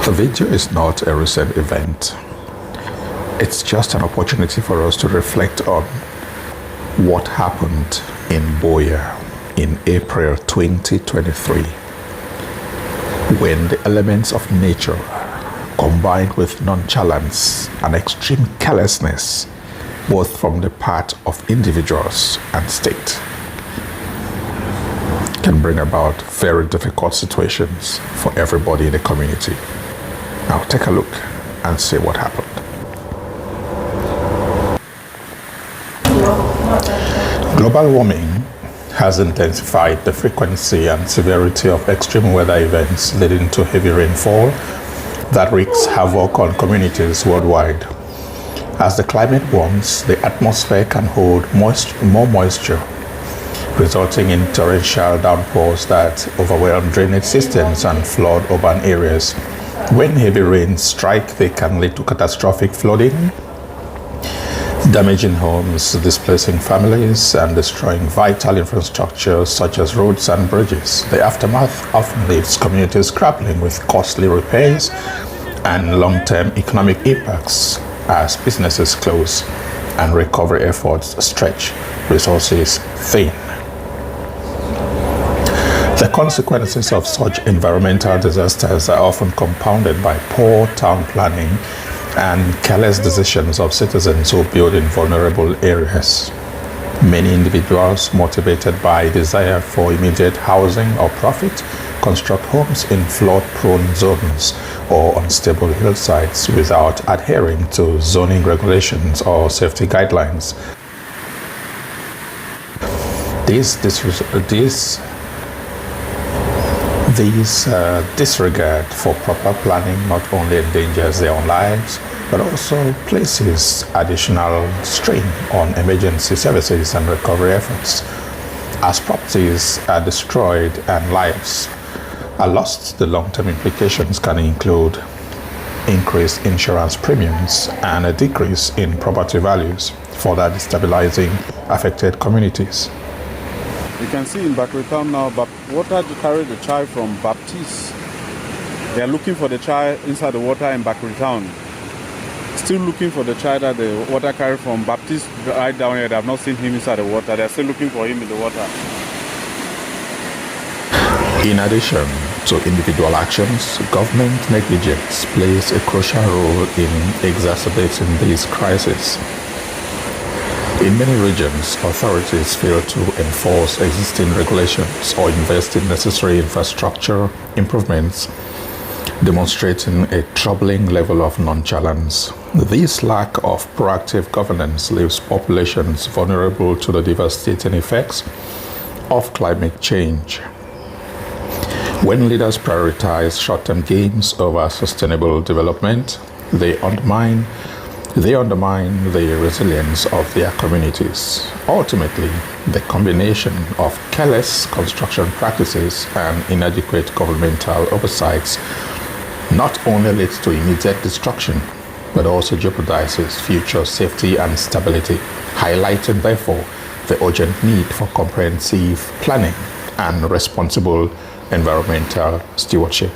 The video is not a recent event. It's just an opportunity for us to reflect on what happened in Buea in April 2023, when the elements of nature combined with nonchalance and extreme carelessness, both from the part of individuals and state, can bring about very difficult situations for everybody in the community. Now take a look and see what happened. Global warming has intensified the frequency and severity of extreme weather events, leading to heavy rainfall that wreaks havoc on communities worldwide. As the climate warms, the atmosphere can hold more moisture, resulting in torrential downpours that overwhelm drainage systems and flood urban areas. When heavy rains strike, they can lead to catastrophic flooding, damaging homes, displacing families, and destroying vital infrastructure such as roads and bridges. The aftermath often leaves communities grappling with costly repairs and long-term economic impacts as businesses close and recovery efforts stretch, resources thin. The consequences of such environmental disasters are often compounded by poor town planning and careless decisions of citizens who build in vulnerable areas. Many individuals, motivated by desire for immediate housing or profit, construct homes in flood-prone zones or unstable hillsides without adhering to zoning regulations or safety guidelines. This disregard for proper planning not only endangers their own lives, but also places additional strain on emergency services and recovery efforts. As properties are destroyed and lives are lost, the long-term implications can include increased insurance premiums and a decrease in property values, further destabilizing affected communities. You can see in Bakri Town now, but water to carry the child from Baptiste. They are looking for the child inside the water in Bakri Town. Still looking for the child that the water carried from Baptiste right down here. They have not seen him inside the water. They are still looking for him in the water. In addition to individual actions, government negligence plays a crucial role in exacerbating these crises. In many regions, authorities fail to enforce existing regulations or invest in necessary infrastructure improvements, demonstrating a troubling level of nonchalance. This lack of proactive governance leaves populations vulnerable to the devastating effects of climate change. When leaders prioritize short-term gains over sustainable development, they undermine the resilience of their communities. Ultimately, the combination of careless construction practices and inadequate governmental oversights not only leads to immediate destruction, but also jeopardizes future safety and stability, highlighting therefore the urgent need for comprehensive planning and responsible environmental stewardship.